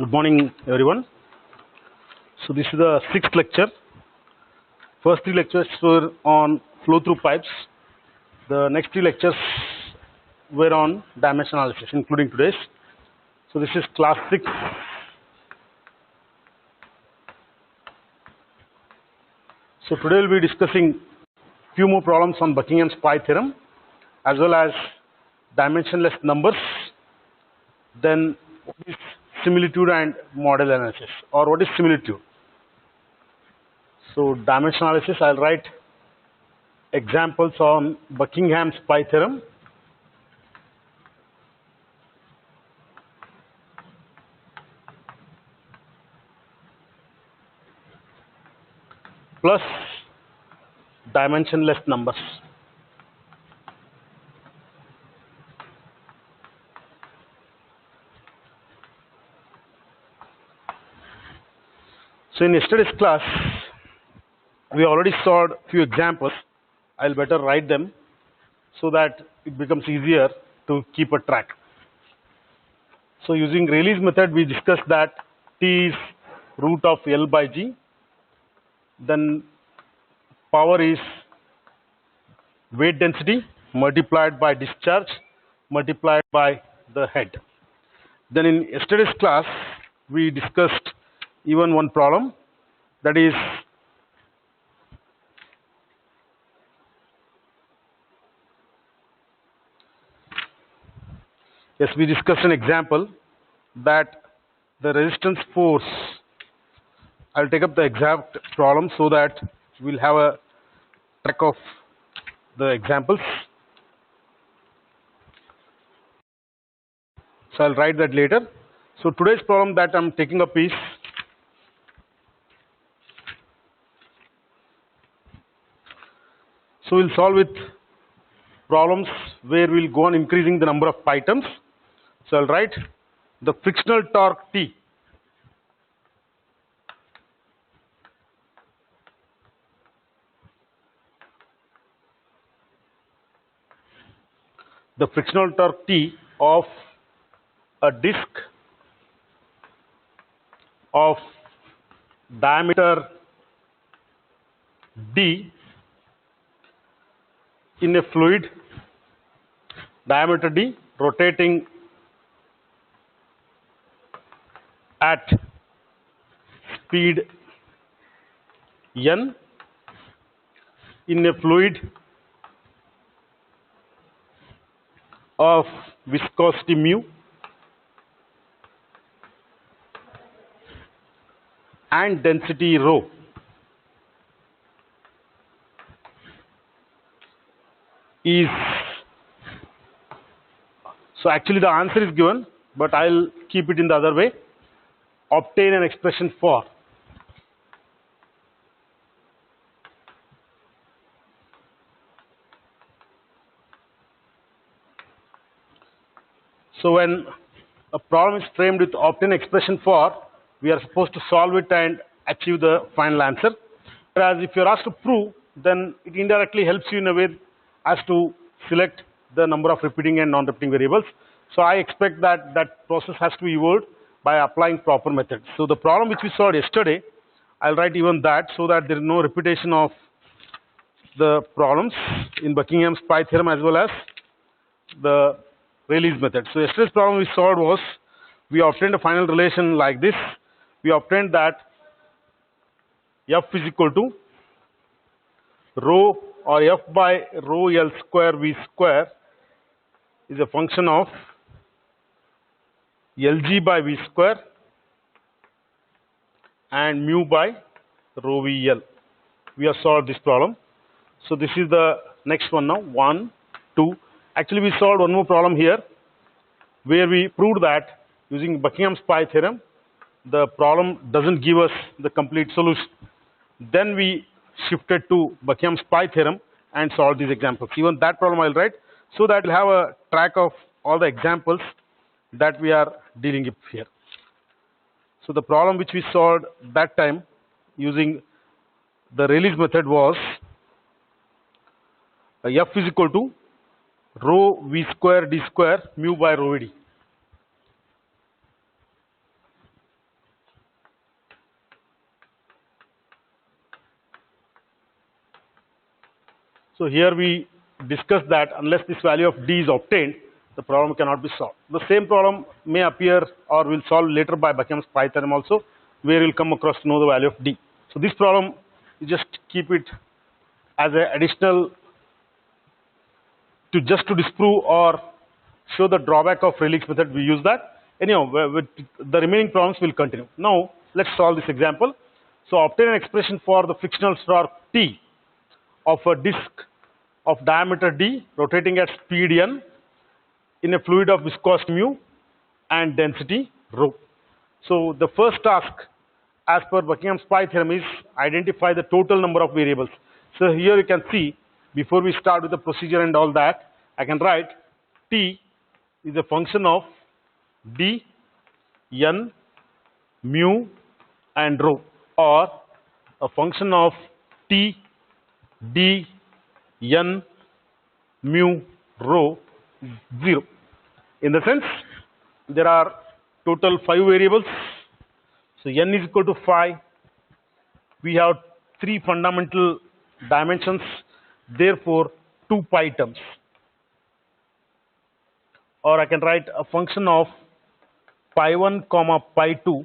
Good morning, everyone. So this is the sixth lecture. First three lectures were on flow-through pipes. The next three lectures were on dimension analysis, including today's. So this is class 6. So today we'll be discussing few more problems on Buckingham's pi theorem, as well as dimensionless numbers. Then what is similitude and model analysis, or what is similitude? So dimension analysis, I'll write examples on Buckingham's pi theorem. Plus dimensionless numbers. So in yesterday's class, we already saw a few examples. I'll better write them so that it becomes easier to keep a track. So using Rayleigh's method, we discussed that T is root of L by G. Then power is weight density multiplied by discharge multiplied by the head. Then in yesterday's class, we discussed even one problem, that is we discussed an example that the resistance force. I'll take up the exact problem so that we'll have a track of the examples. So I'll write that later. So today's problem that I'm taking up is we'll solve with problems where we'll go on increasing the number of pi terms. So I'll write the frictional torque T of a disc of diameter D in a fluid, diameter D, rotating at speed n in a fluid of viscosity mu and density rho. Is so actually the answer is given, but I'll keep it in the other way. Obtain an expression for. So when a problem is framed with obtain expression for, we are supposed to solve it and achieve the final answer. Whereas if you're asked to prove, then it indirectly helps you in a way as to select the number of repeating and non-repeating variables. So I expect that that process has to be evolved by applying proper methods. So the problem which we solved yesterday, I'll write even that so that there is no repetition of the problems in Buckingham's pi theorem as well as the Rayleigh's method. So yesterday's problem we solved was, we obtained a final relation like this. We obtained that F is equal to rho or F by rho L square V square is a function of Lg by V square and mu by rho VL. We have solved this problem. So this is the next one now, 1, 2. Actually we solved one more problem here where we proved that using Buckingham's pi theorem, the problem doesn't give us the complete solution. Then we shifted to Buckingham's pi theorem and solved these examples. Even that problem I'll write so that we'll have a track of all the examples that we are dealing with here. So the problem which we solved that time using the Rayleigh's method was F is equal to rho V square D square mu by rho d. So here we discussed that unless this value of d is obtained, the problem cannot be solved. The same problem may appear or will solve later by Buckham's pi theorem also, where we'll come across to know the value of d. So this problem, you just keep it as an additional to just to disprove or show the drawback of Rayleigh's method. We use that. Anyhow, with the remaining problems will continue. Now let's solve this example. So obtain an expression for the frictional torque T of a disk of diameter d rotating at speed n in a fluid of viscosity mu and density rho. So the first task as per Buckingham's pi theorem is identify the total number of variables. So here you can see, before we start with the procedure and all that, I can write T is a function of d, n, mu and rho, or a function of T, d, n, mu, rho 0. In the sense, there are total 5 variables. So n is equal to 5. We have 3 fundamental dimensions, therefore 2 pi terms. Or I can write a function of pi 1 comma pi 2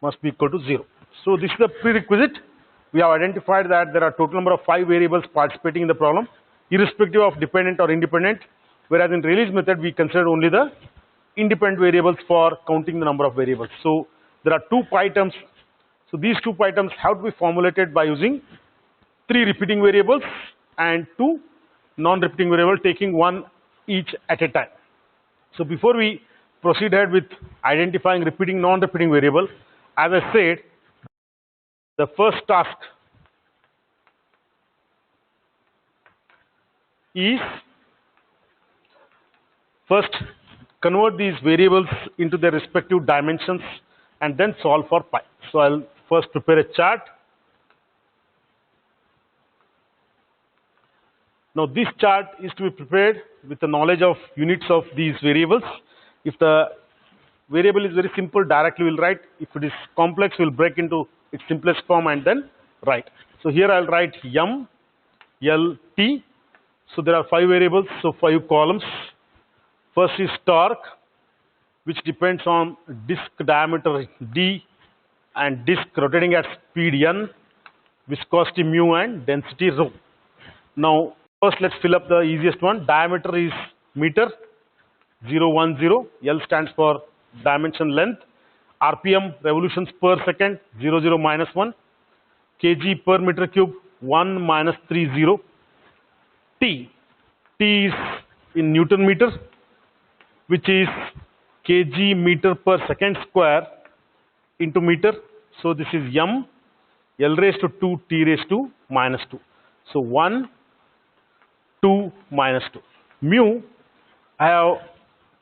must be equal to 0. So this is the prerequisite. We have identified that there are total number of 5 variables participating in the problem, irrespective of dependent or independent, whereas in Rayleigh's method we consider only the independent variables for counting the number of variables. So there are 2 pi terms. So these 2 pi terms have to be formulated by using 3 repeating variables and 2 non-repeating variables, taking one each at a time. So before we proceed ahead with identifying repeating non-repeating variable, as I said, the first task is first convert these variables into their respective dimensions and then solve for pi. So I'll first prepare a chart. Now this chart is to be prepared with the knowledge of units of these variables. If the variable is very simple, directly we'll write. If it is complex, we'll break into its simplest form and then write. So here I'll write m, l, t. So there are 5 variables, so 5 columns. First is torque, which depends on disk diameter d and disk rotating at speed n, viscosity mu and density rho. Now first let's fill up the easiest one. Diameter is meter, 0, 1, 0. L stands for dimension length. RPM, revolutions per second, 0, 0, minus 1. kg per meter cube, 1 minus 3, 0. T is in Newton meter, which is kg meter per second square into meter. So this is m, l raised to 2, t raised to minus 2. So 1, 2, minus 2. Mu, I have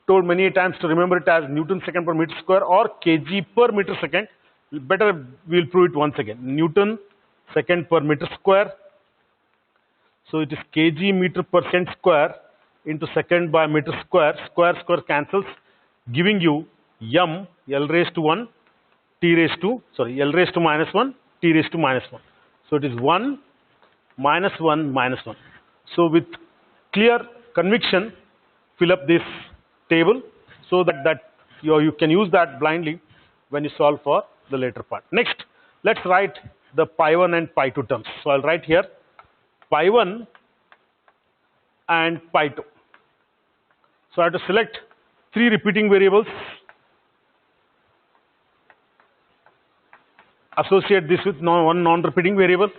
told many times to remember it as Newton second per meter square or kg per meter second. Better we'll prove it once again. Newton second per meter square. So it is kg meter per second square into second by meter square. Square square cancels, giving you m, l raised to 1, t raised to, sorry, l raised to minus 1, t raised to minus 1. So it is 1, minus 1, minus 1. So with clear conviction, fill up this table so that you can use that blindly when you solve for the later part. Next, let's write the pi 1 and pi 2 terms. So I'll write here pi 1 and pi 2. So I have to select 3 repeating variables, associate this with one non-repeating variable.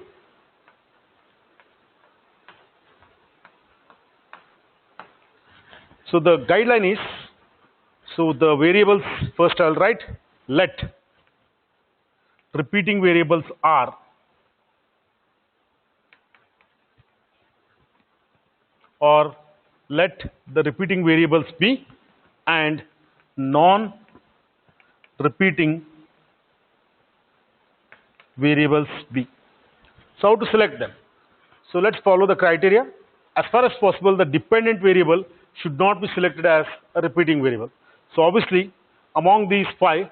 So the guideline is, so the variables, first I'll write let repeating variables are or let the repeating variables be and non-repeating variables be. So how to select them? So let's follow the criteria. As far as possible, the dependent variable should not be selected as a repeating variable. So obviously, among these 5,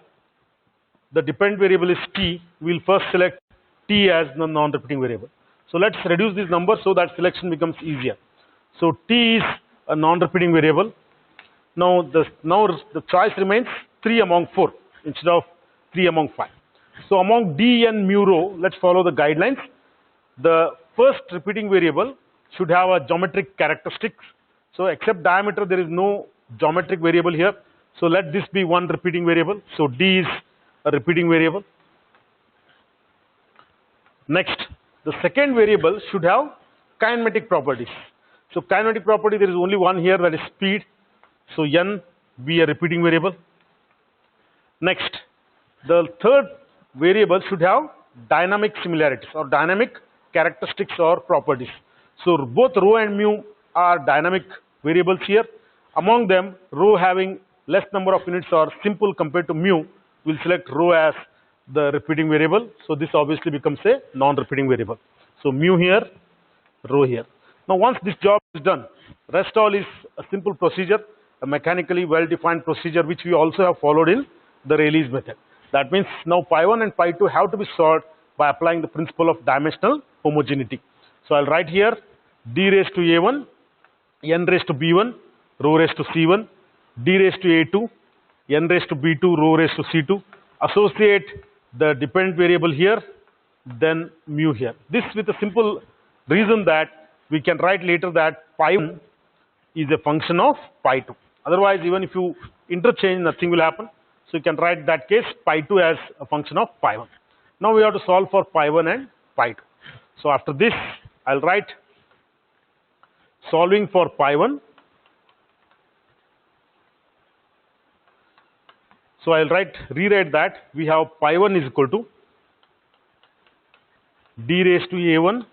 the dependent variable is t. We'll first select t as the non-repeating variable. So let's reduce these numbers so that selection becomes easier. So T is a non-repeating variable. Now the choice remains 3 among 4 instead of 3 among 5. So among D and mu rho, let's follow the guidelines. The first repeating variable should have a geometric characteristics. So except diameter, there is no geometric variable here. So let this be one repeating variable. So D is a repeating variable. Next, the second variable should have kinematic properties. So kinematic property, there is only one here, that is speed. So N be a repeating variable. Next, the third variable should have dynamic similarities or dynamic characteristics or properties. So both rho and mu are dynamic variables here. Among them, rho having less number of units or simple compared to mu, we'll select rho as the repeating variable. So this obviously becomes a non-repeating variable. So mu here, rho here. Now once this job is done, rest all is a simple procedure, a mechanically well-defined procedure which we also have followed in the Rayleigh's method. That means now pi 1 and pi 2 have to be solved by applying the principle of dimensional homogeneity. So I'll write here d raised to a1, n raised to b1, rho raised to c1, d raised to a2, n raised to b2, rho raised to c2. Associate the dependent variable here, then mu here. This with a simple reason that we can write later that pi 1 is a function of pi 2. Otherwise, even if you interchange, nothing will happen. So you can write that case pi 2 as a function of pi 1. Now we have to solve for pi 1 and pi 2. So after this, I'll write solving for pi 1. So I'll rewrite that we have pi 1 is equal to d raised to a1,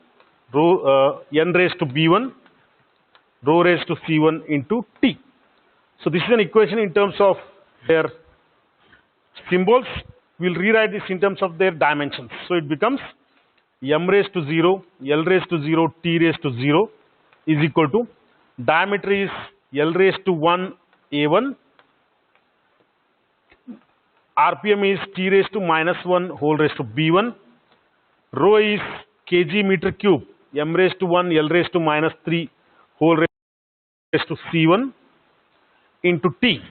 rho, n raised to b1, rho raised to c1 into t. So this is an equation in terms of their symbols. We'll rewrite this in terms of their dimensions. So it becomes m raised to 0, l raised to 0, t raised to 0 is equal to diameter is l raised to 1 a1, RPM is t raised to minus 1 whole raised to b1, rho is kg meter cube, m raised to 1, l raised to minus 3 whole raised to c1 into t.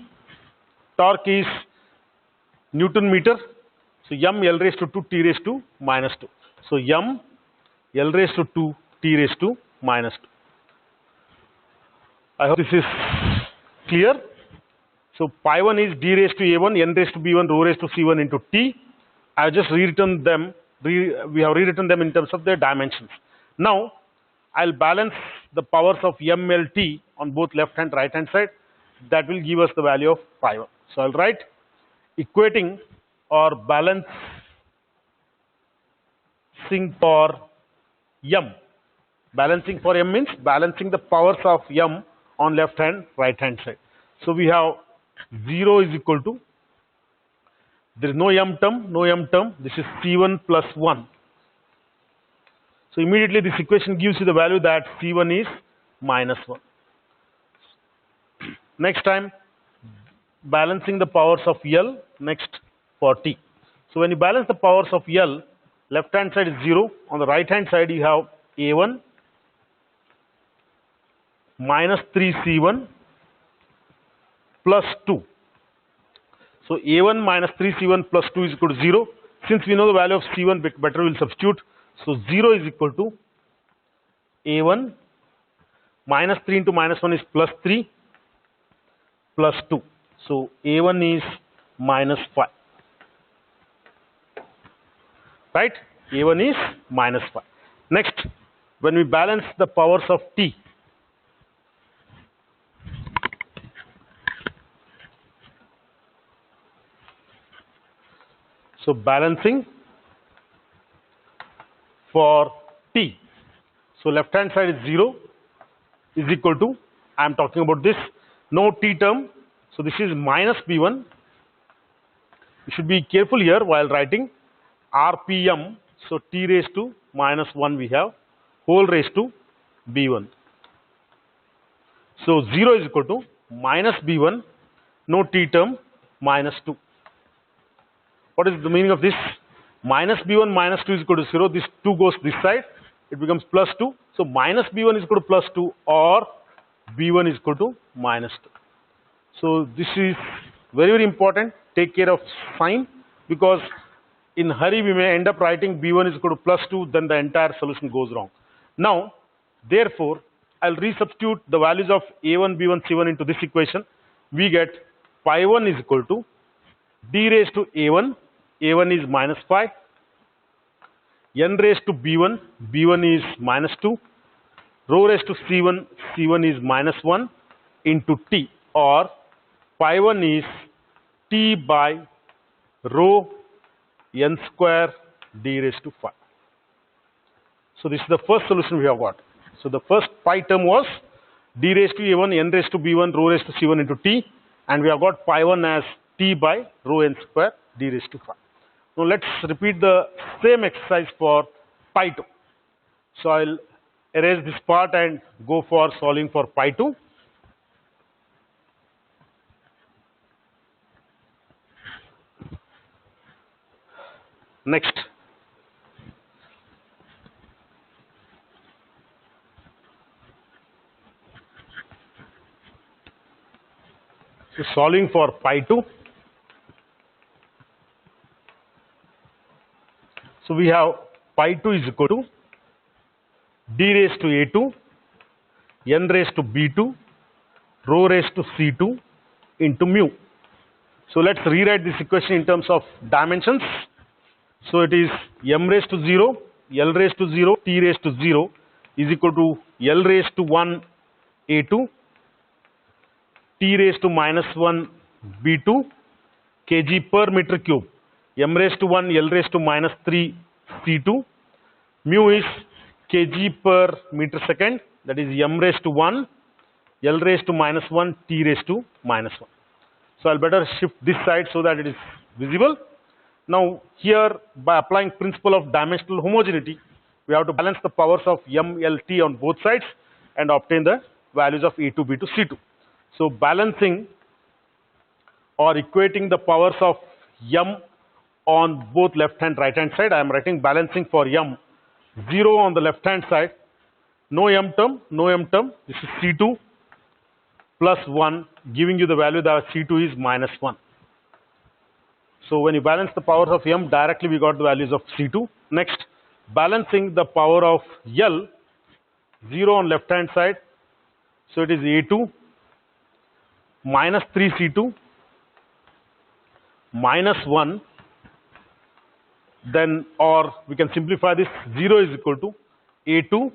Torque is Newton meter. So m l raised to 2 t raised to minus 2. So m l raised to 2 t raised to minus 2. I hope this is clear. So pi 1 is d raised to a1, n raised to b1, rho raised to c1 into t. I have just rewritten them. We have rewritten them in terms of their dimensions. Now I'll balance the powers of m, l, t on both left and right hand side. That will give us the value of pi 1. So I'll write equating or balancing for m. Balancing for m means balancing the powers of m on left and right hand side. So we have 0 is equal to, there is no m term, this is c1 plus 1. So immediately this equation gives you the value that c1 is minus 1. Next time, balancing the powers of L, next for T. So when you balance the powers of L, left hand side is 0, on the right hand side you have A1 minus 3C1 plus 2. So A1 minus 3C1 plus 2 is equal to 0. Since we know the value of C1 better, we will substitute. So 0 is equal to A1 minus 3 into minus 1 is plus 3 plus 2. So A1 is minus 5. Right? A1 is minus 5. Next, when we balance the powers of T, so balancing for T. So left hand side is 0 is equal to, I am talking about this, no T term. So this is minus B1. You should be careful here while writing RPM. So T raised to minus 1 we have, whole raised to B1. So 0 is equal to minus B1, no T term, minus 2. What is the meaning of this? Minus B1 minus 2 is equal to 0. This 2 goes this side. it becomes plus 2. So minus b1 is equal to plus 2 or b1 is equal to minus 2. So this is very, very important. Take care of sign, because in hurry we may end up writing b1 is equal to plus 2, then the entire solution goes wrong. Now, therefore, I'll resubstitute the values of a1, b1, c1 into this equation. We get pi 1 is equal to d raised to a1 is minus 5, n raised to b1 is minus 2, rho raised to c1 is minus 1 into t, or pi 1 is t by rho n square d raised to 5. So this is the first solution we have got. So the first pi term was d raised to a1, n raised to b1, rho raised to c1 into t, and we have got pi 1 as t by rho n square d raised to 5. Now let's repeat the same exercise for pi 2. So I'll erase this part and go for solving for pi 2. Next, so solving for pi 2. So we have pi 2 is equal to d raised to a2, n raised to b2, rho raised to c2 into mu. So let's rewrite this equation in terms of dimensions. So it is m raised to 0, l raised to 0, t raised to 0 is equal to l raised to 1 a2, t raised to minus 1 b2 kg per meter cube, m raised to 1, l raised to minus 3 c2, mu is kg per meter second, that is m raised to 1, l raised to minus 1, t raised to minus 1. So I'll better shift this side so that it is visible. Now here, by applying principle of dimensional homogeneity, we have to balance the powers of m, l, t on both sides and obtain the values of a2, b2, c2. So balancing or equating the powers of m on both left and right hand side, I am writing balancing for m 0 on the left hand side, no m term, this is c2 plus 1, giving you the value that c2 is minus 1. So when you balance the powers of m, directly we got the values of c2. Next, balancing the power of l, 0 on left hand side, so it is a2 minus 3c2 minus 1, then, or we can simplify this, 0 is equal to a2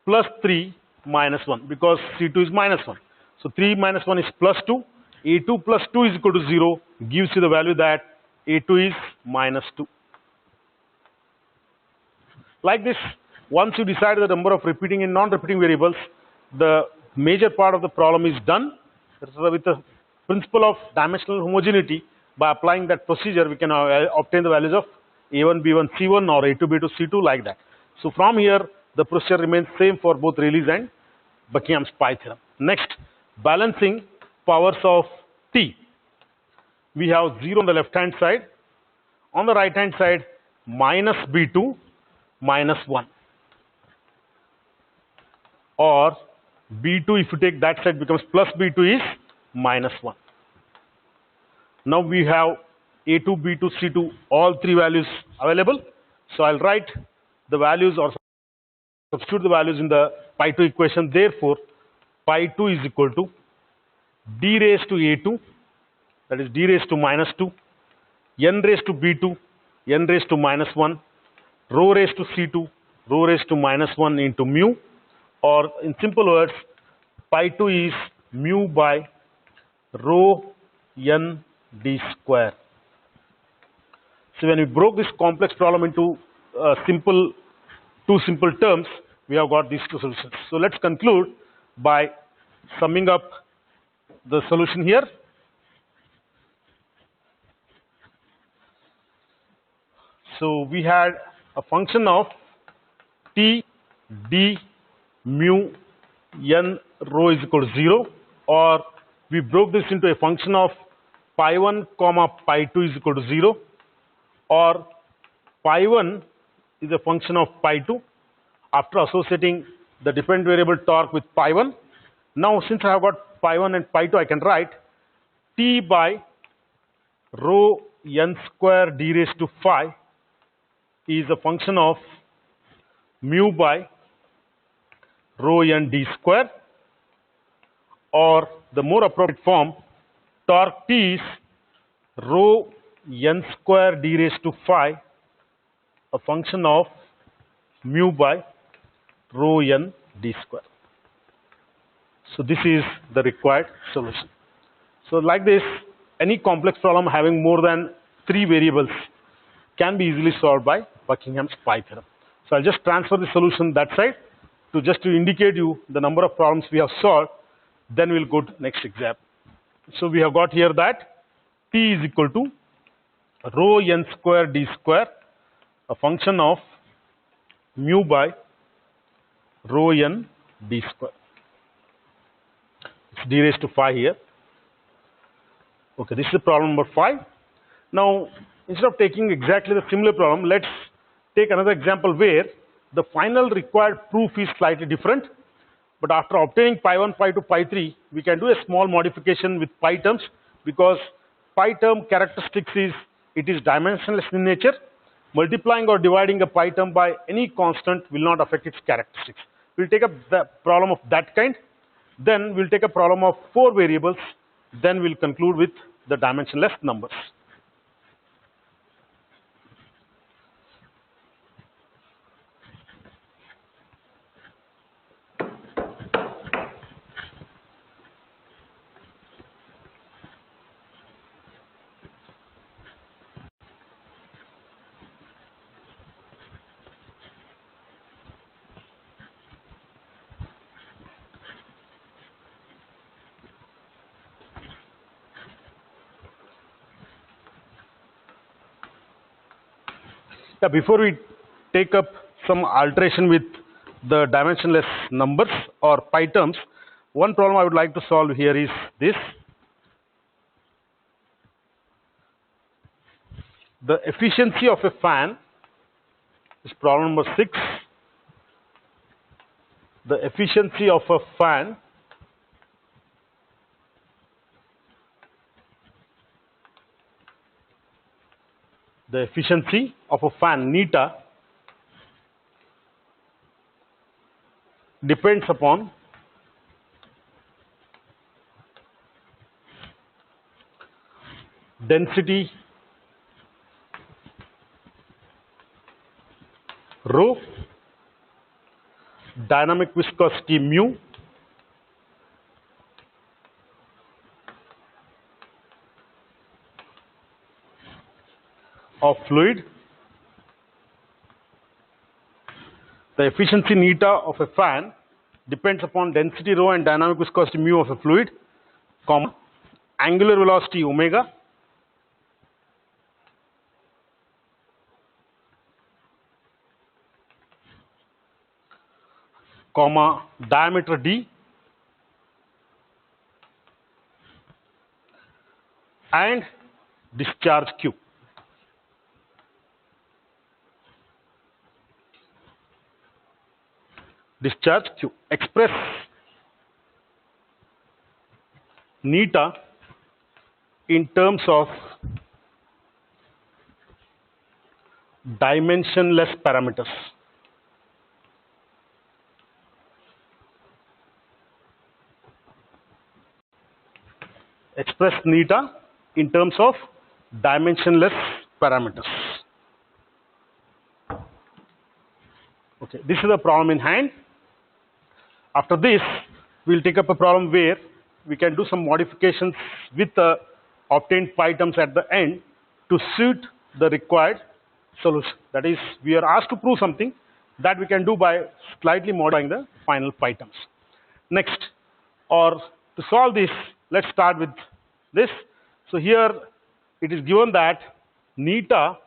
plus 3 minus 1, because c2 is minus 1. So 3 minus 1 is plus 2, a2 plus 2 is equal to 0, gives you the value that a2 is minus 2. Like this, once you decide the number of repeating and non-repeating variables, the major part of the problem is done. With the principle of dimensional homogeneity, by applying that procedure, we can obtain the values of a1, b1, c1 or a2, b2, c2, like that. So from here, the procedure remains same for both Rayleigh's and Buckingham's pi theorem. Next, balancing powers of t. We have 0 on the left hand side. On the right hand side, minus b2 minus 1, or b2, if you take that side, becomes plus b2 is minus 1. Now we have a2, b2, c2, all three values available. So I'll write the values or substitute the values in the pi 2 equation. Therefore, pi 2 is equal to d raised to a2, that is d raised to minus 2, n raised to b2, n raised to minus 1, rho raised to c2, rho raised to minus 1 into mu, or in simple words, pi 2 is mu by rho n d square. So when we broke this complex problem into two simple terms, we have got these two solutions. So let's conclude by summing up the solution here. So we had a function of t d mu n rho is equal to 0, or we broke this into a function of pi 1 comma pi 2 is equal to 0, or pi 1 is a function of pi 2, after associating the dependent variable torque with pi 1. Now, since I have got pi 1 and pi 2, I can write T by rho n square d raised to phi is a function of mu by rho n d square, or the more appropriate form, torque T is rho n square d raised to phi, a function of mu by rho n d square. So this is the required solution. So like this, any complex problem having more than 3 variables can be easily solved by Buckingham's pi theorem. So I'll just transfer the solution that side to indicate you the number of problems we have solved. Then we'll go to next example. So we have got here that T is equal to rho n square d square, a function of mu by rho n d square. It's d raised to phi here. Okay, this is problem number 5. Now, instead of taking exactly the similar problem, let's take another example where the final required proof is slightly different. But after obtaining pi 1, pi 2, pi 3, we can do a small modification with pi terms, because pi term characteristics is it is dimensionless in nature. Multiplying or dividing a pi term by any constant will not affect its characteristics. We'll take up the problem of that kind. Then we'll take a problem of 4 variables. Then we'll conclude with the dimensionless numbers. Yeah, before we take up some alteration with the dimensionless numbers or pi terms, one problem I would like to solve here is this. The efficiency of a fan is problem number 6. The efficiency of a fan neta depends upon density rho, dynamic viscosity mu, of fluid. The efficiency neta of a fan depends upon density rho and dynamic viscosity mu of a fluid, comma, angular velocity omega, comma, diameter d, and discharge q. Discharge q. Express neta in terms of dimensionless parameters. Express neta in terms of dimensionless parameters. Okay, this is the problem in hand. After this, we'll take up a problem where we can do some modifications with the obtained pi terms at the end to suit the required solution. That is, we are asked to prove something that we can do by slightly modifying the final pi terms. Next, or to solve this, let's start with this. So here it is given that neta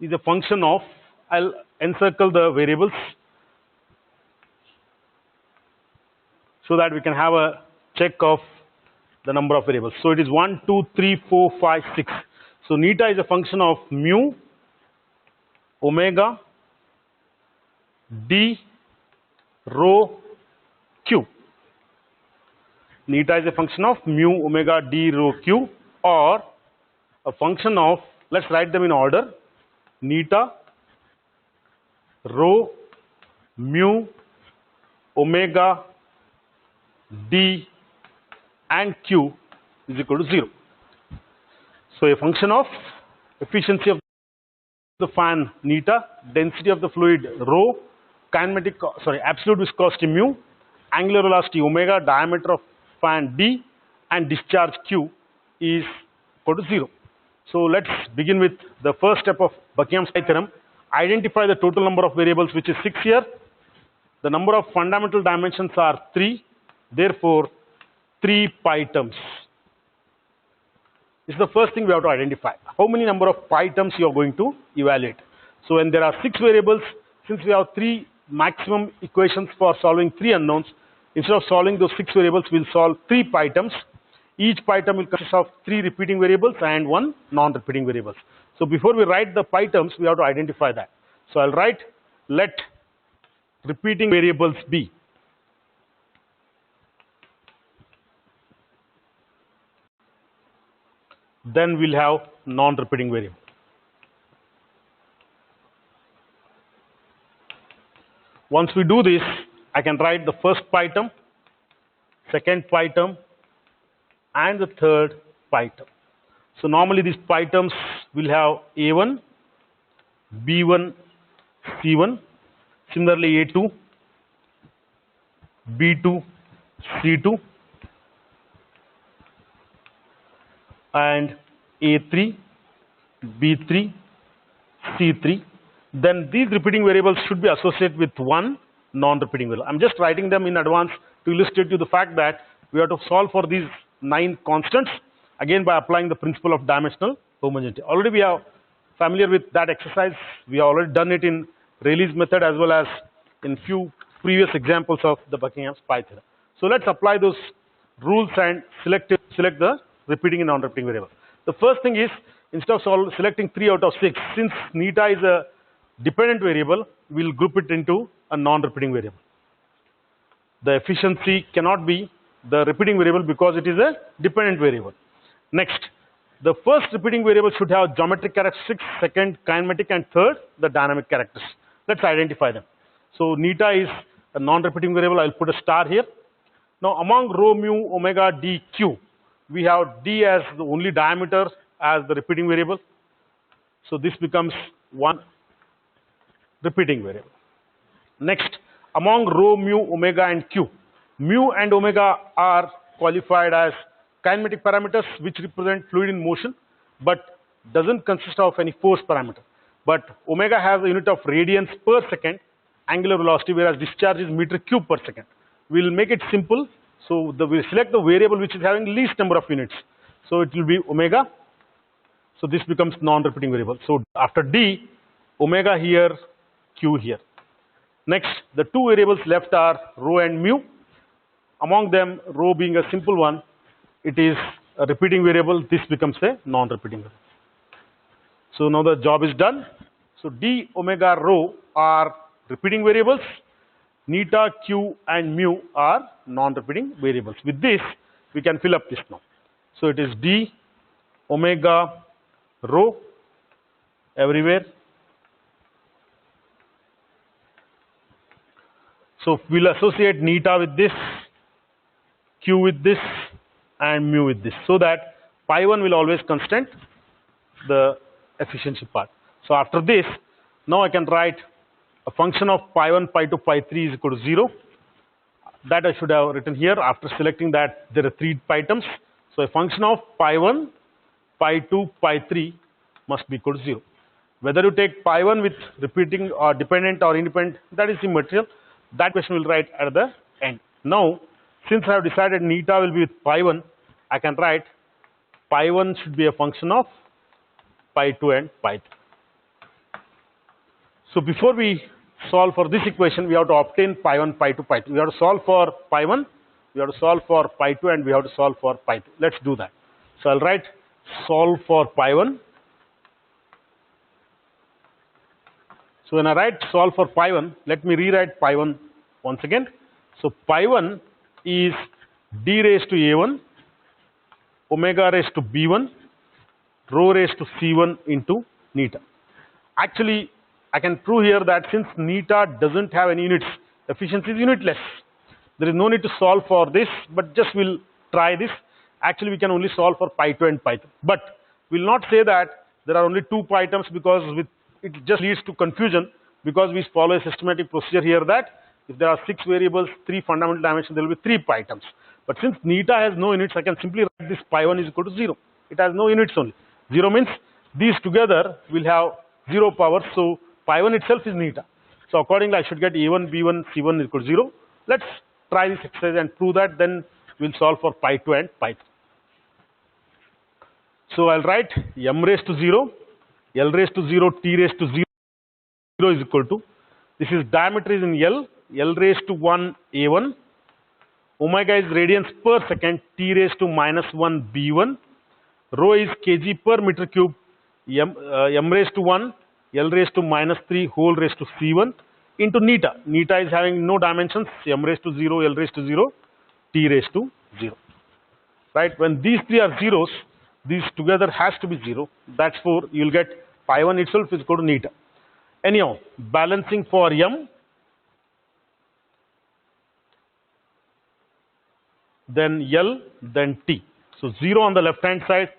is a function of, I'll encircle the variables so that we can have a check of the number of variables. So it is 1, 2, 3, 4, 5, 6. So neta is a function of mu, omega, d rho q. Neta is a function of mu omega d rho q, or a function of, let's write them in order, neta rho mu omega d and q is equal to 0. So a function of efficiency of the fan neta, density of the fluid rho, absolute viscosity mu, angular velocity omega, diameter of fan d, and discharge q is equal to 0. So let's begin with the first step of Buckingham's pi theorem. Identify the total number of variables, which is 6 here. The number of fundamental dimensions are 3. Therefore, 3 pi terms. This is the first thing we have to identify. How many number of pi terms you are going to evaluate. So when there are 6 variables, since we have 3 maximum equations for solving 3 unknowns, instead of solving those 6 variables, we'll solve 3 pi terms. Each pi term will consist of 3 repeating variables and 1 non-repeating variables. So before we write the pi terms, we have to identify that. So I'll write, let repeating variables be. Then we'll have non-repeating variable. Once we do this, I can write the first pi term, second pi term, and the third pi term. So normally these pi terms will have A1, B1, C1, similarly A2, B2, C2, and A3, B3, C3. Then these repeating variables should be associated with one non-repeating variable. I'm just writing them in advance to illustrate to the fact that we have to solve for these 9 constants, again by applying the principle of dimensional homogeneity. Already we are familiar with that exercise. We have already done it in Rayleigh's method as well as in few previous examples of the Buckingham's pi theorem. So let's apply those rules and select the repeating and non-repeating variable. The first thing is, instead of selecting 3 out of 6, since neta is a dependent variable, we'll group it into a non-repeating variable. The efficiency cannot be the repeating variable because it is a dependent variable. Next, the first repeating variable should have geometric characteristics, second kinematic, and third the dynamic characteristics. Let's identify them. So neta is a non-repeating variable. I'll put a star here. Now among rho mu omega d q, we have d as the only diameter as the repeating variable. So this becomes one repeating variable. Next, among rho mu omega and q, mu and omega are qualified as kinematic parameters which represent fluid in motion but doesn't consist of any force parameter. But omega has a unit of radians per second angular velocity, whereas discharge is meter cube per second. We'll make it simple. So we select the variable which is having least number of units. So it will be omega. So this becomes non-repeating variable. So after d, omega here, q here. Next, the 2 variables left are rho and mu. Among them, rho being a simple one, it is a repeating variable. This becomes a non-repeating variable. So now the job is done. So d, omega, rho are repeating variables. Neta, q, and mu are non-repeating variables. With this, we can fill up this now. So it is d, omega, rho everywhere. So we'll associate neta with this, q with this, and mu with this, so that pi 1 will always constant the efficiency part. So after this, now I can write a function of pi 1, pi 2, pi 3 is equal to 0. That I should have written here after selecting that there are 3 pi terms. So a function of pi 1, pi 2, pi 3 must be equal to 0. Whether you take pi 1 with repeating or dependent or independent, that is immaterial. That question will write at the end. Now, since I have decided neta will be with pi 1, I can write pi 1 should be a function of pi 2 and pi 3. So before we solve for this equation, we have to obtain pi 1, pi 2, pi 3. We have to solve for pi 1, we have to solve for pi 2, and we have to solve for pi 3. Let's do that. So I'll write solve for pi 1, So when I write solve for pi 1, let me rewrite pi 1 once again. So pi 1 is d raised to a1 omega raised to b1 rho raised to c1 into neta. Actually, I can prove here that since neta doesn't have any units, efficiency is unitless. There is no need to solve for this, but just we'll try this. Actually, we can only solve for pi 2 and pi 3. But we'll not say that there are only 2 pi terms, because it just leads to confusion, because we follow a systematic procedure here that if there are 6 variables, 3 fundamental dimensions, there will be 3 pi terms. But since neta has no units, I can simply write this pi 1 is equal to 0. It has no units only. 0 means these together will have 0 power. So pi 1 itself is neta. So accordingly, I should get a1, b1, c1 is equal to 0. Let's try this exercise and prove that. Then we'll solve for pi 2 and pi 3. So I'll write m raised to 0, l raised to 0, t raised to 0 is equal to, this is diameter is in L raised to 1 a1, omega is radians per second, t raised to minus 1 b1, rho is kg per meter cube, m raised to 1, L raised to minus 3 whole raised to c1 into neta. Neta is having no dimensions, m raised to 0, L raised to 0, t raised to 0. Right? When these three are zeros, these together has to be 0. That's for you'll get pi 1 itself is equal to neta. Anyhow, balancing for m, then L, then T. So 0 on the left hand side,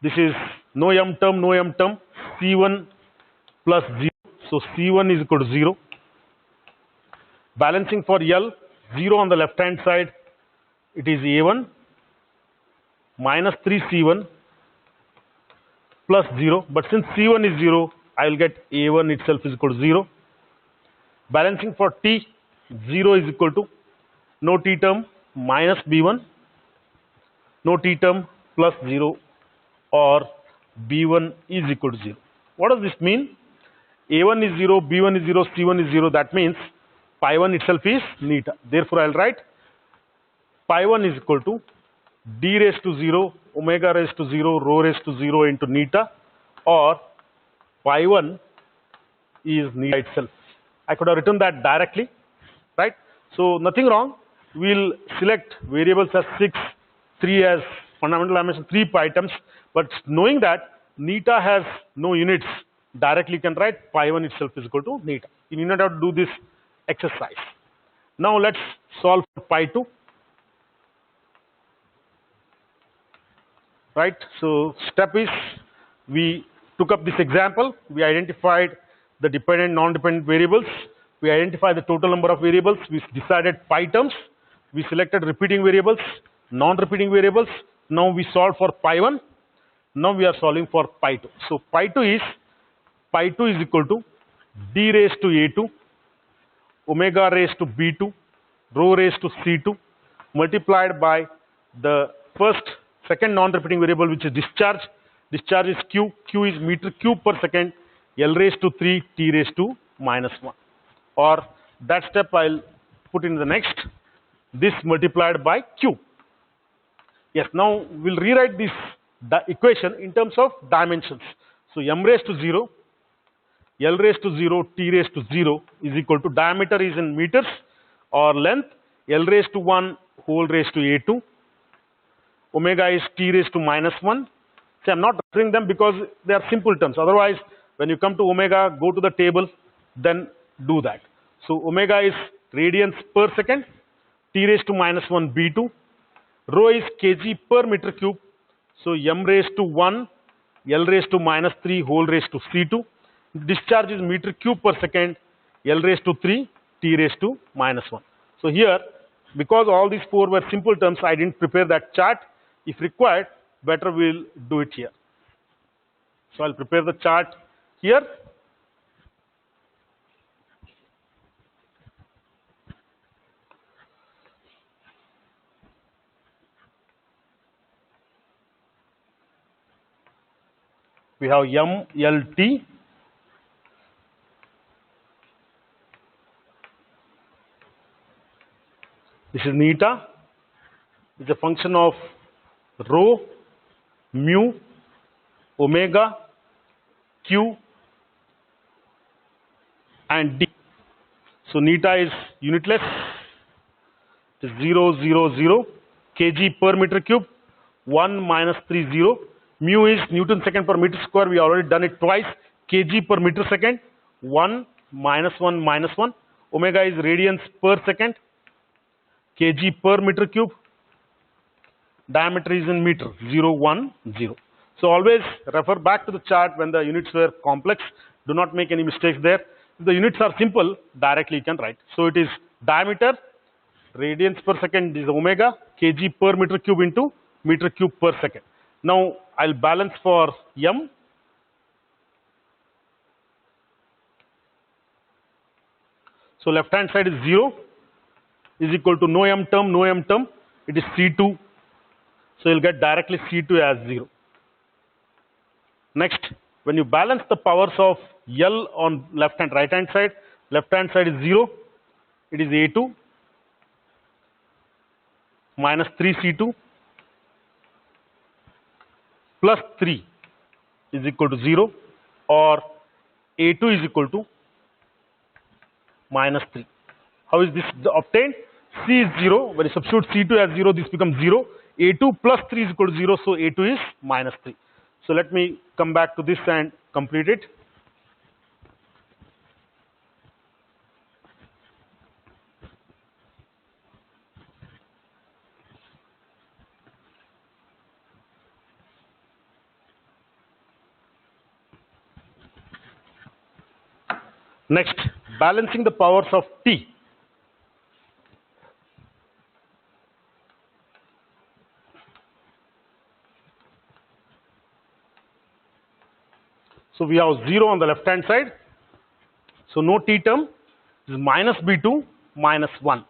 this is no m term, C1 plus 0. So C1 is equal to 0. Balancing for L, 0 on the left hand side, it is A1 minus 3C1 plus 0. But since C1 is 0, I will get A1 itself is equal to 0. Balancing for T, 0 is equal to no T term minus B1, no T term plus 0, or B1 is equal to 0. What does this mean? A1 is 0, B1 is 0, C1 is 0. That means pi 1 itself is neta. Therefore, I will write pi 1 is equal to d raised to 0, omega raised to 0, rho raised to 0 into neta, or pi 1 is neta itself. I could have written that directly, right? So nothing wrong. We'll select variables as 6, 3 as fundamental dimension, 3 pi terms, but knowing that neta has no units, directly you can write pi 1 itself is equal to neta. You need not have to do this exercise. Now let's solve for pi 2. Right? So step is, we took up this example, we identified the dependent, non-dependent variables, we identified the total number of variables, we decided pi terms, we selected repeating variables, non-repeating variables. Now we solve for pi 1. Now we are solving for pi 2. So pi 2 is equal to d raised to a2, omega raised to b2, rho raised to c2, multiplied by the second non-repeating variable, which is discharge. Discharge is q. Q is meter cube per second, L raised to 3, t raised to minus 1. Or that step I'll put in the next. This multiplied by q. Yes, now we'll rewrite this equation in terms of dimensions. So m raised to 0, L raised to 0, t raised to 0 is equal to, diameter is in meters, or length, L raised to 1 whole raised to a2, omega is t raised to minus 1. See, I'm not referring them because they are simple terms. Otherwise, when you come to omega, go to the table, then do that. So omega is radians per second, t raised to minus 1 b2, rho is kg per meter cube. So m raised to 1, L raised to minus 3 whole raised to c2. Discharge is meter cube per second, L raised to 3, t raised to minus 1. So here, because all these 4 were simple terms, I didn't prepare that chart. If required, better we'll do it here. So I'll prepare the chart here. We have m, L, t. This is neta. It's a function of rho, mu, omega, q, and D. So neta is unitless. It is 0, 0, 0 kg per meter cube. 1 minus 3, 0. Mu is Newton second per meter square. We already done it twice. Kg per meter second. 1 minus 1 minus 1. Omega is radians per second. Kg per meter cube. Diameter is in meter. 0, 1, 0. So always refer back to the chart when the units were complex. Do not make any mistakes there. If the units are simple, directly you can write. So it is diameter, radians per second is omega, kg per meter cube into meter cube per second. Now I'll balance for m. So left hand side is 0 is equal to no m term, no m term. It is C2. So you'll get directly C2 as 0. Next, when you balance the powers of L on left and right hand side is 0. It is A2 minus 3C2 plus 3 is equal to 0, or A2 is equal to minus 3. How is this obtained? C is 0. When you substitute C2 as 0, this becomes 0. A2 plus 3 is equal to 0, so A2 is minus 3. So let me come back to this and complete it. Next, balancing the powers of T. So we have 0 on the left hand side. So no T term. This is minus B2 minus 1.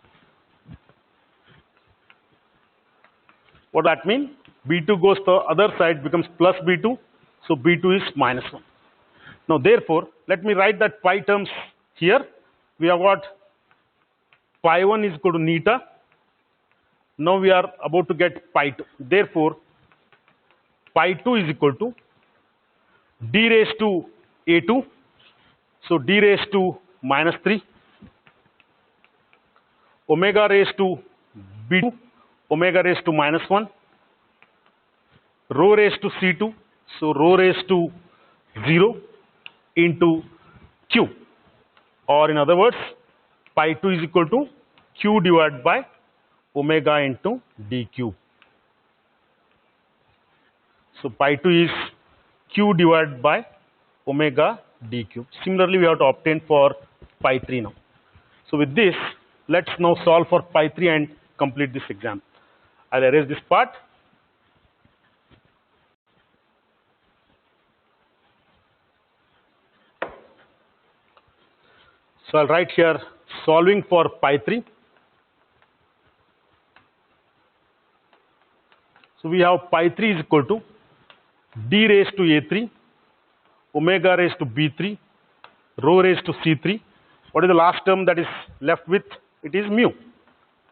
What does that mean? B2 goes to the other side, becomes plus B2. So B2 is minus 1. Now therefore, let me write that pi terms here. We have got pi 1 is equal to neta. Now we are about to get pi 2. Therefore, pi 2 is equal to d raised to A2. So d raised to minus 3. Omega raised to B2. Omega raised to minus 1. Rho raised to C2. So rho raised to 0 into Q. Or in other words, pi 2 is equal to Q divided by omega into d cube. So pi 2 is Q divided by omega d cube. Similarly, we have to obtain for pi 3 now. So with this, let's now solve for pi 3 and complete this exam. I'll erase this part. So I'll write here solving for pi 3. So we have pi 3 is equal to d raised to A3, omega raised to B3, rho raised to C3. What is the last term that is left with? It is mu.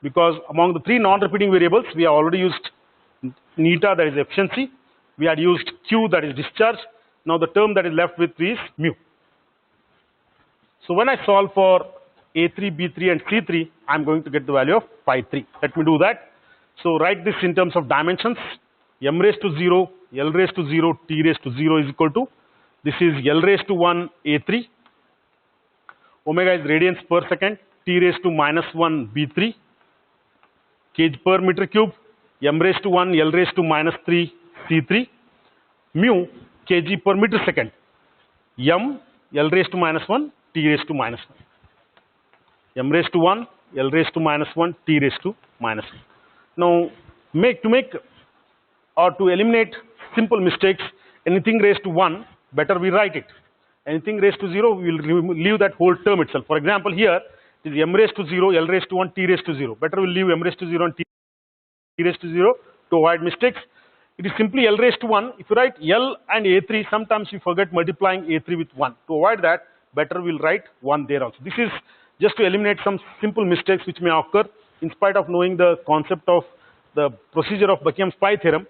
Because among the 3 non-repeating variables, we have already used neta, that is efficiency. We had used Q, that is discharge. Now the term that is left with is mu. So when I solve for A3, B3 and C3, I am going to get the value of pi 3. Let me do that. So write this in terms of dimensions. M raised to 0, L raised to 0, T raised to 0 is equal to, this is L raised to 1 A3, omega is radians per second, T raised to minus 1 B3, kg per meter cube, M raised to 1, L raised to minus 3 C3, mu kg per meter second, M, L raised to minus 1, T raised to minus 1, M raised to 1, L raised to minus 1, T raised to minus 1. Now to eliminate simple mistakes, anything raised to 1, better we write it. Anything raised to 0, we will leave that whole term itself. For example, here it is M raised to 0, L raised to 1, T raised to 0. Better we will leave M raised to 0 and T raised to 0 to avoid mistakes. It is simply L raised to 1. If you write L and A3, sometimes you forget multiplying A3 with 1. To avoid that, better we will write 1 there also. This is just to eliminate some simple mistakes which may occur in spite of knowing the concept of the procedure of Buckingham's pi theorem.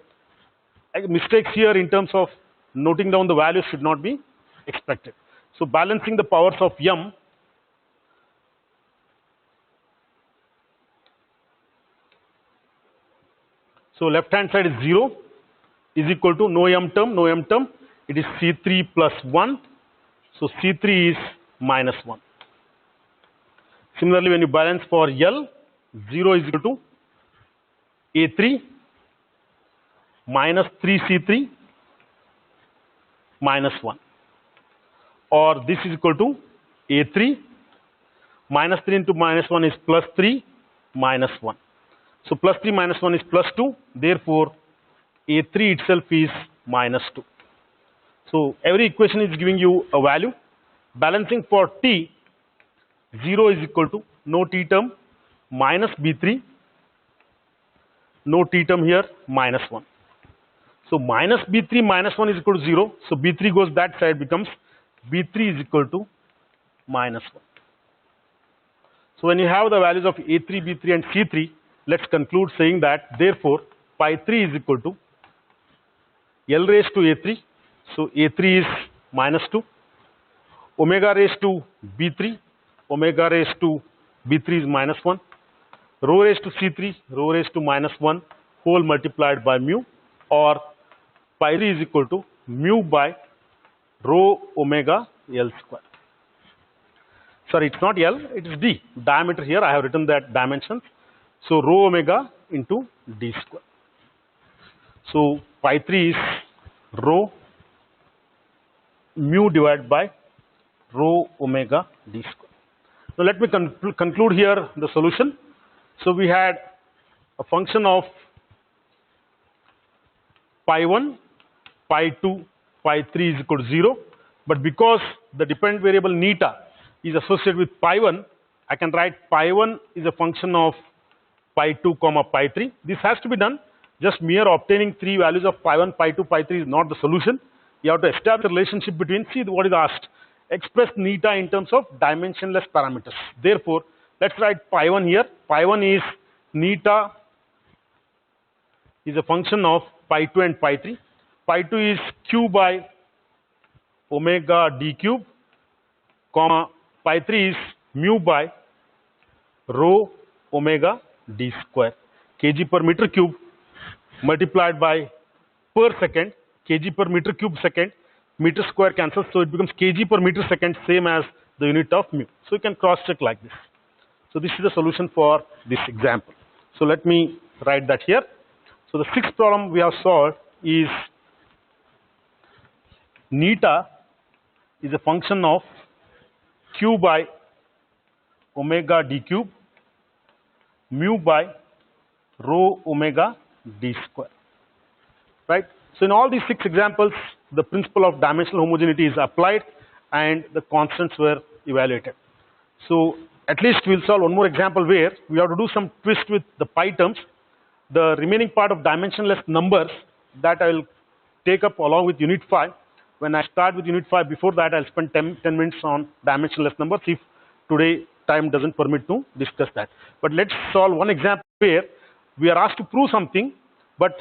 Mistakes here in terms of noting down the values should not be expected. So balancing the powers of M, So left hand side is 0 is equal to no m term, it is C3 plus 1. So C3 is minus 1. Similarly, when you balance for L, 0 is equal to A3 minus 3C3 minus 1, or this is equal to A3 minus 3 into minus 1 is plus 3 minus 1. So plus 3 minus 1 is plus 2, therefore A3 itself is minus 2. So every equation is giving you a value. Balancing for T, 0 is equal to no T term minus B3, no T term here minus 1. So minus B3 minus 1 is equal to 0. So B3 goes that side, becomes B3 is equal to minus 1. So when you have the values of A3, B3 and C3, let's conclude saying that therefore pi 3 is equal to L raised to A3. So A3 is minus 2. Omega raised to B3. Omega raised to B3 is minus 1. Rho raised to C3. Rho raised to minus 1 whole multiplied by mu, or pi 3 is equal to mu by rho omega L square. Sorry, it's not L, it is D. Diameter here, I have written that dimensions. So rho omega into D square. So pi 3 is rho mu divided by rho omega D square. Now let me conclude here the solution. So we had a function of pi 1, pi 2, pi 3 is equal to 0, but because the dependent variable neta is associated with pi 1, I can write pi 1 is a function of pi 2 comma pi 3. This has to be done. Just mere obtaining three values of pi 1, pi 2, pi 3 is not the solution. You have to establish a relationship between, see what is asked, express neta in terms of dimensionless parameters. Therefore, let's write pi 1 here. Pi 1 is neta is a function of pi 2 and pi 3. Pi 2 is q by omega d cube, comma pi 3 is mu by rho omega d square, kg per meter cube multiplied by per second, kg per meter cube second, meter square cancels, so it becomes kg per meter second, same as the unit of mu. So you can cross check like this. So this is the solution for this example. So let me write that here. So the sixth problem we have solved is neta is a function of q by omega d cube mu by rho omega d square, right? So in all these six examples, the principle of dimensional homogeneity is applied and the constants were evaluated. So at least we'll solve one more example where we have to do some twist with the pi terms. The remaining part of dimensionless numbers, that I will take up along with unit 5. When I start with unit 5, before that I'll spend 10 minutes on dimensionless numbers if today time doesn't permit to discuss that. But let's solve one example where we are asked to prove something, but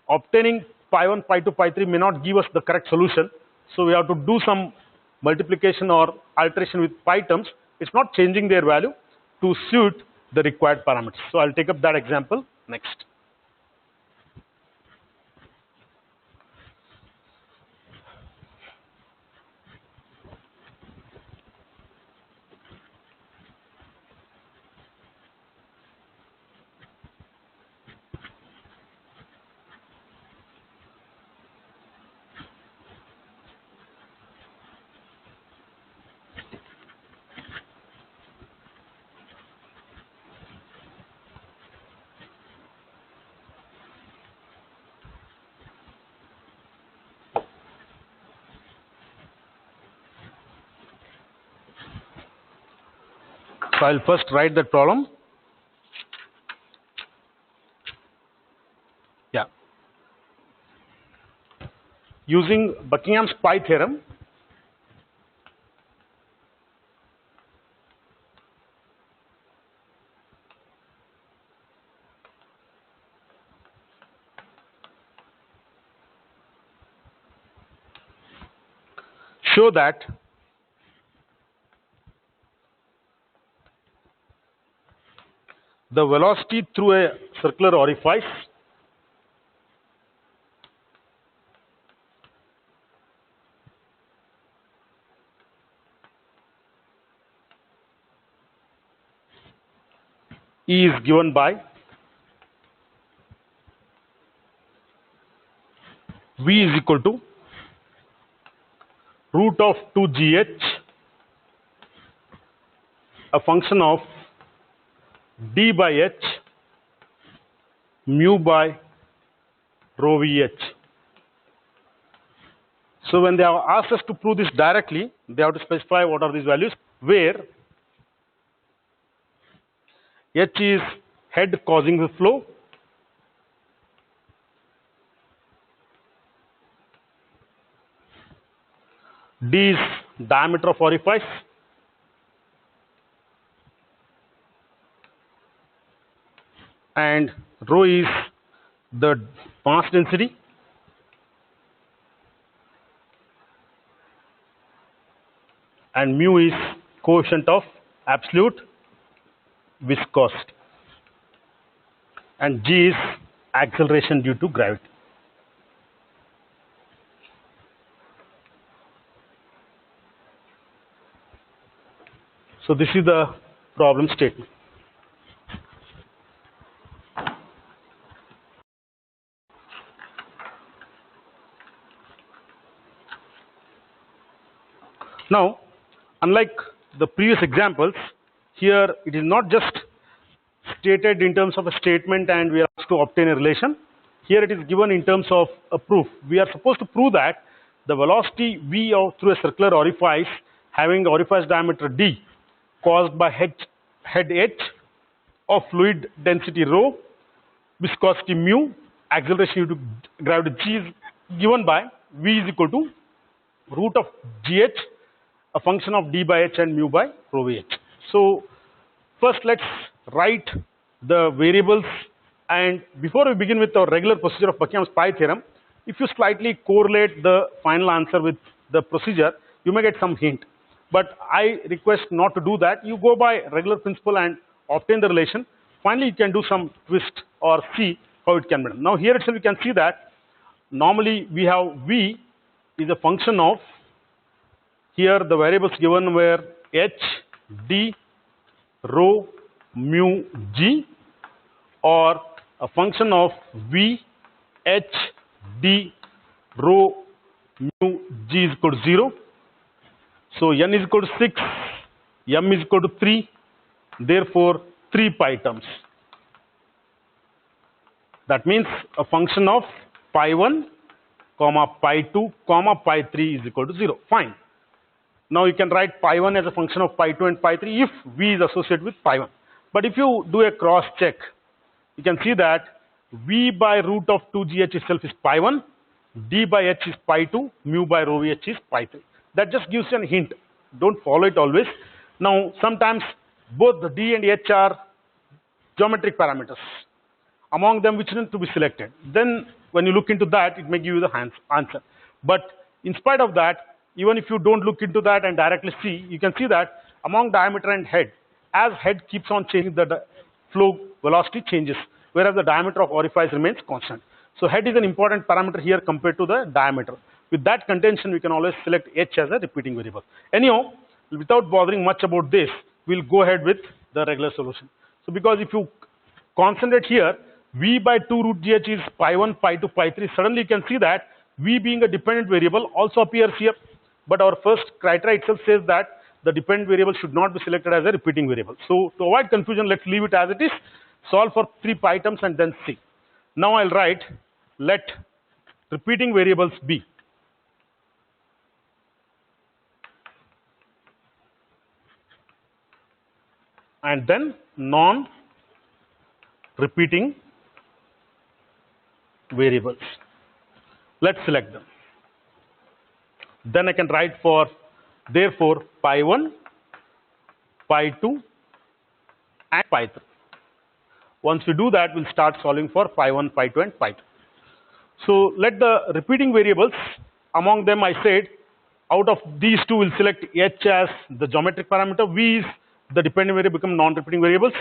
obtaining pi 1, pi 2, pi 3 may not give us the correct solution. So we have to do some multiplication or alteration with pi terms. It's not changing their value to suit the required parameters. So I'll take up that example next. So I'll first write that problem. Yeah. Using Buckingham's pi theorem, show that the velocity through a circular orifice E is given by V is equal to root of 2gh, a function of d by h mu by rho vh. So when they have asked us to prove this directly, they have to specify what are these values, where h is head causing the flow, d is diameter of orifice, and rho is the mass density, and mu is coefficient of absolute viscosity, and g is acceleration due to gravity. So this is the problem statement. Now, unlike the previous examples, here it is not just stated in terms of a statement and we are asked to obtain a relation. Here it is given in terms of a proof. We are supposed to prove that the velocity V through a circular orifice having orifice diameter d caused by head h of fluid density rho, viscosity mu, acceleration due to gravity g is given by V is equal to root of gh, a function of d by h and mu by rho vh. So first let's write the variables, and before we begin with our regular procedure of Buckingham's pi theorem, if you slightly correlate the final answer with the procedure, you may get some hint. But I request not to do that. You go by regular principle and obtain the relation. Finally, you can do some twist or see how it can be done. Now here itself you can see that normally we have V is a function of, here the variables given were h, d, rho, mu, g, or a function of V, h, d, rho, mu, g is equal to 0. So n is equal to 6, m is equal to 3, therefore 3 pi terms. That means a function of pi 1, comma pi 2, comma pi 3 is equal to 0. Fine. Now you can write pi 1 as a function of pi 2 and pi 3 if V is associated with pi 1. But if you do a cross check, you can see that V by root of 2gh itself is pi 1, d by h is pi 2, mu by rho vh is pi 3. That just gives you a hint. Don't follow it always. Now sometimes both the d and h are geometric parameters. Among them which need to be selected. Then when you look into that, it may give you the answer. But in spite of that, even if you don't look into that and directly see, you can see that among diameter and head, as head keeps on changing, the flow velocity changes, whereas the diameter of orifice remains constant. So head is an important parameter here compared to the diameter. With that contention, we can always select h as a repeating variable. Anyhow, without bothering much about this, we'll go ahead with the regular solution. So because if you concentrate here, V by 2 root gh is pi 1, pi 2, pi 3. Suddenly you can see that V being a dependent variable also appears here. But our first criteria itself says that the dependent variable should not be selected as a repeating variable. So to avoid confusion, let's leave it as it is. Solve for 3 pi terms and then see. Now I'll write let repeating variables be. And then non-repeating variables. Let's select them. Then I can write for, therefore, pi 1, pi 2, and pi 3. Once we do that, we'll start solving for pi 1, pi 2, and pi 2. So let the repeating variables, among them I said, out of these two, we'll select h as the geometric parameter, v is the dependent variable, become non-repeating variables.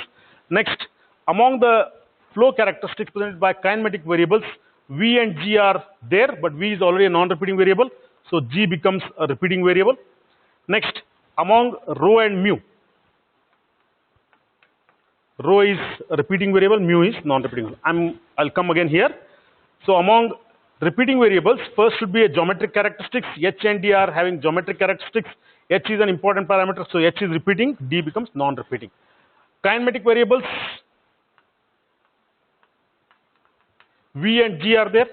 Next, among the flow characteristics presented by kinematic variables, v and g are there, but v is already a non-repeating variable, so g becomes a repeating variable. Next, among rho and mu, Rho is a repeating variable, mu is non-repeating variable. I'll come again here. So among repeating variables, first should be a geometric characteristics. H and D are having geometric characteristics. H is an important parameter, so H is repeating, D becomes non-repeating. Kinematic variables, V and G are there,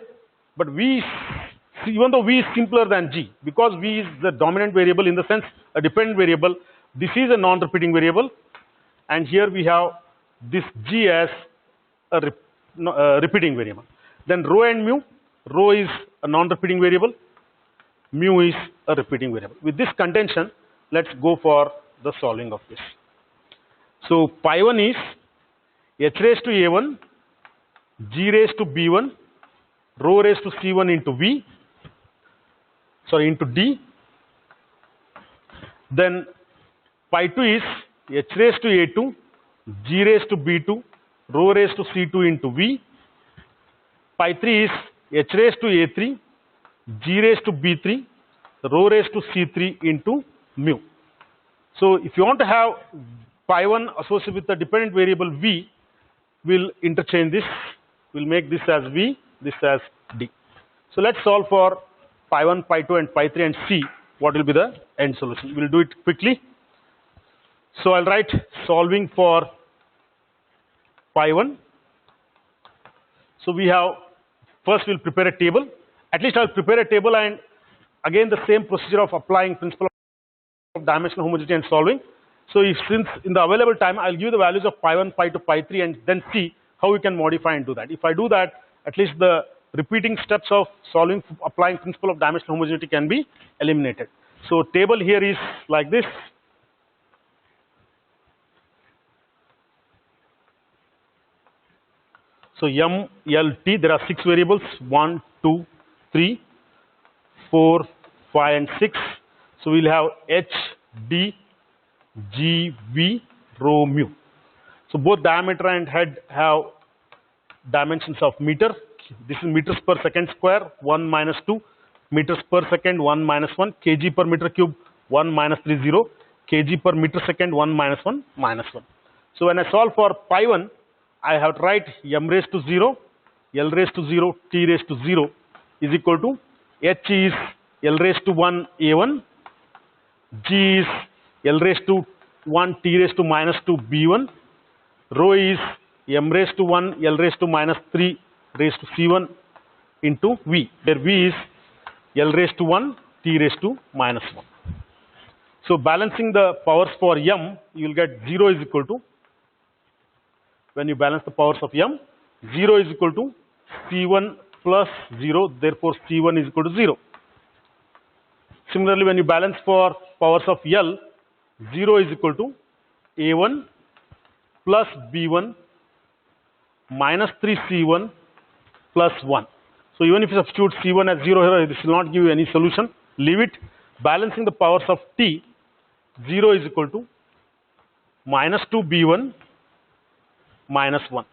but even though V is simpler than G, because V is the dominant variable in the sense a dependent variable, this is a non-repeating variable, and here we have this G as a repeating variable. Then rho and mu, rho is a non-repeating variable, mu is a repeating variable. With this contention, let's go for the solving of this. So pi 1 is h raised to a1, g raised to b1, rho raised to c1 into into d. Then pi 2 is h raised to a2, g raised to b2, rho raised to c2 into v. Pi 3 is h raised to a3, g raised to b3, rho raised to c3 into mu. So if you want to have pi 1 associated with the dependent variable v, we'll interchange this. We'll make this as v, this as d. So let's solve for pi 1, pi 2 and pi 3 and see what will be the end solution. We'll do it quickly. So I'll write solving for pi 1. So we have, first we'll prepare a table. At least I'll prepare a table, and again the same procedure of applying principle of dimensional homogeneity and solving. So since in the available time, I'll give the values of pi 1, pi 2, pi 3 and then see how we can modify and do that. If I do that, at least the repeating steps of solving, applying principle of dimensional homogeneity can be eliminated. So table here is like this. So M, L, T, there are 6 variables, 1, 2, 3, 4, 5 and 6. So we'll have H, D, G, V, rho, mu. So both diameter and head have dimensions of meter. This is meters per second square, 1 minus 2, meters per second, 1 minus 1, kg per meter cube, 1 minus 30, kg per meter second, 1 minus 1, minus 1. So when I solve for pi 1, I have to write m raised to 0, L raised to 0, T raised to 0 is equal to H is L raised to 1 A1, G is L raised to 1 T raised to minus 2 B1, rho is m raised to 1 L raised to minus 3 raised to C1 into V, where V is L raised to 1 T raised to minus 1. So balancing the powers for m, you will get 0 is equal to, when you balance the powers of m, 0 is equal to C1 plus 0, therefore C1 is equal to 0. Similarly, when you balance for powers of L, 0 is equal to A1 plus B1 minus 3C1 plus 1. So even if you substitute C1 as 0 here, this will not give you any solution. Leave it. Balancing the powers of T, 0 is equal to minus 2B1 minus 1.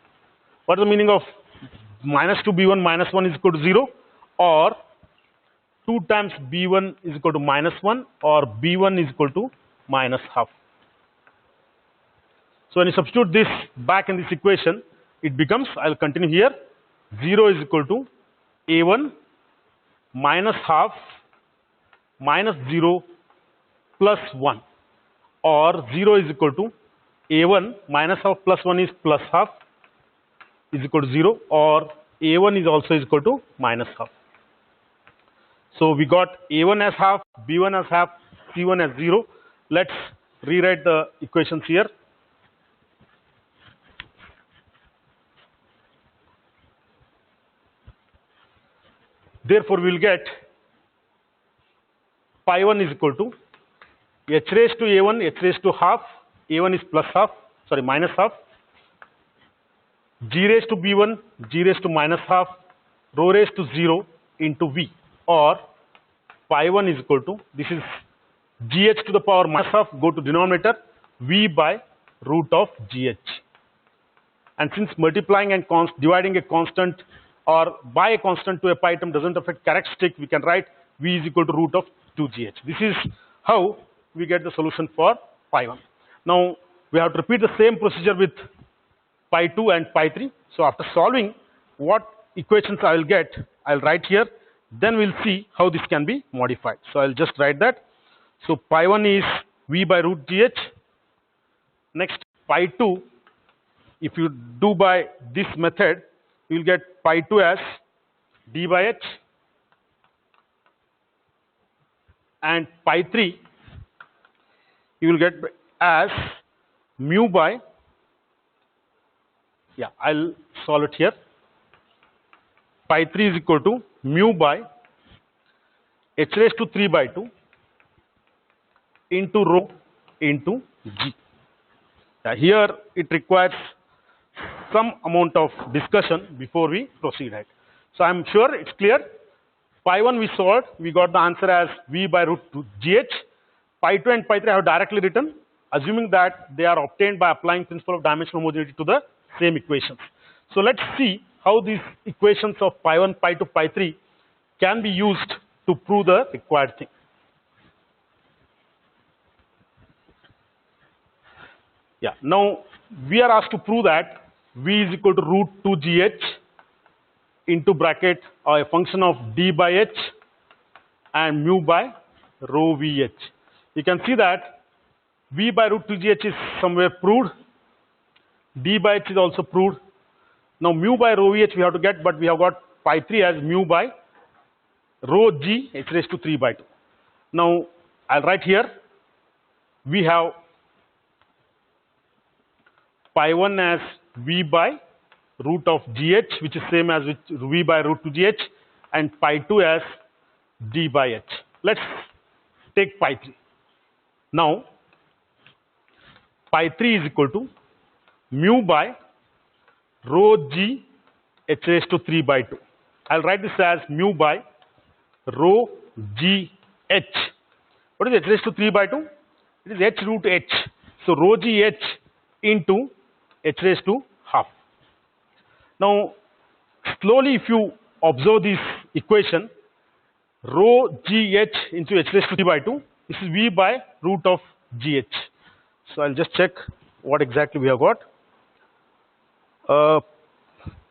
What is the meaning of minus 2B1 minus 1 is equal to 0, or 2 times B1 is equal to minus 1, or B1 is equal to minus half. So when you substitute this back in this equation, it becomes, I'll continue here, 0 is equal to A1 minus half minus 0 plus 1, or 0 is equal to A1 minus half plus 1 is plus half is equal to 0, or A1 is also equal to minus half. So we got A1 as half, B1 as half, C1 as 0. Let's rewrite the equations here. Therefore, we will get pi 1 is equal to h raised to A1, h raised to half, A1 is plus half, sorry, minus half, g raised to B1, g raised to minus half, rho raised to 0 into V, or pi 1 is equal to, this is gh to the power minus half, go to denominator, V by root of gh. And since multiplying and dividing a constant or by a constant to a pi term doesn't affect characteristic, we can write V is equal to root of 2gh. This is how we get the solution for pi 1. Now we have to repeat the same procedure with pi 2 and pi 3. So after solving, what equations I will get, I'll write here. Then we'll see how this can be modified. So I'll just write that. So pi 1 is v by root gh. Next, pi 2, if you do by this method, you will get pi 2 as d by h, and pi 3 you will get as mu by, yeah, I'll solve it here. Pi 3 is equal to mu by h raised to 3 by 2 into rho into g. Here it requires some amount of discussion before we proceed ahead. So I'm sure it's clear. Pi 1 we solved, we got the answer as v by root 2 gh. Pi 2 and pi 3 I have directly written, assuming that they are obtained by applying principle of dimensional homogeneity to the same equations. So let's see how these equations of pi 1, pi 2, pi 3 can be used to prove the required thing. Yeah, now we are asked to prove that v is equal to root 2 gh into bracket a function of d by h and mu by rho vh. You can see that v by root 2 gh is somewhere proved, d by h is also proved. Now mu by rho vh we have to get, but we have got pi 3 as mu by rho g h raised to 3 by 2. Now I'll write here, we have pi 1 as v by root of gh, which is same as v by root 2 gh, and pi 2 as d by h. Let's take pi 3. Now pi 3 is equal to mu by rho g h raised to 3 by 2. I'll write this as mu by rho g h. What is h raised to 3 by 2? It is h root h. So rho g h into h raised to half. Now slowly if you observe this equation, rho g h into h raised to 3 by 2, this is v by root of gh. So I'll just check what exactly we have got.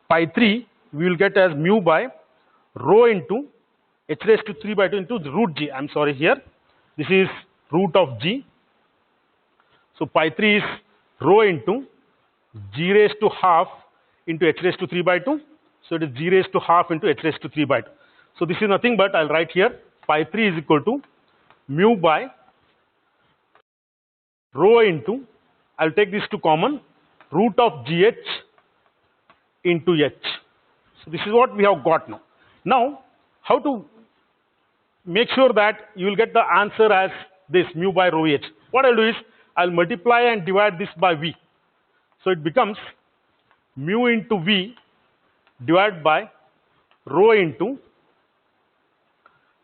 Pi 3 we will get as mu by rho into h raised to 3 by 2 into root g. I'm sorry, here this is root of g. So pi 3 is rho into g raised to half into h raised to 3 by 2. So it is g raised to half into h raised to 3 by 2. So this is nothing but, I'll write here, pi 3 is equal to mu by rho into, I'll take this to common, root of gh into h. So this is what we have got now. Now how to make sure that you will get the answer as this mu by rho h? What I'll do is I'll multiply and divide this by v. So it becomes mu into v divided by rho into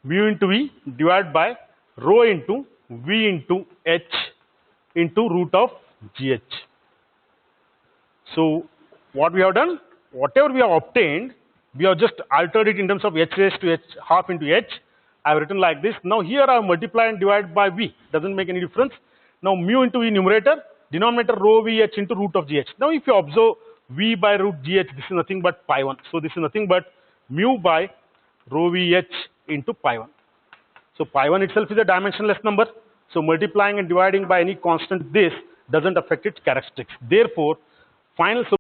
mu into v divided by rho into v into h into root of gh. So what we have done, whatever we have obtained, we have just altered it in terms of h raised to h half into h. I have written like this. Now here I have multiplied and divided by v. Doesn't make any difference. Now mu into v numerator, denominator rho vh into root of gh. Now if you observe v by root gh, this is nothing but pi 1. So this is nothing but mu by rho vh into pi 1. So pi 1 itself is a dimensionless number. So multiplying and dividing by any constant, this doesn't affect its characteristics. Therefore, final solution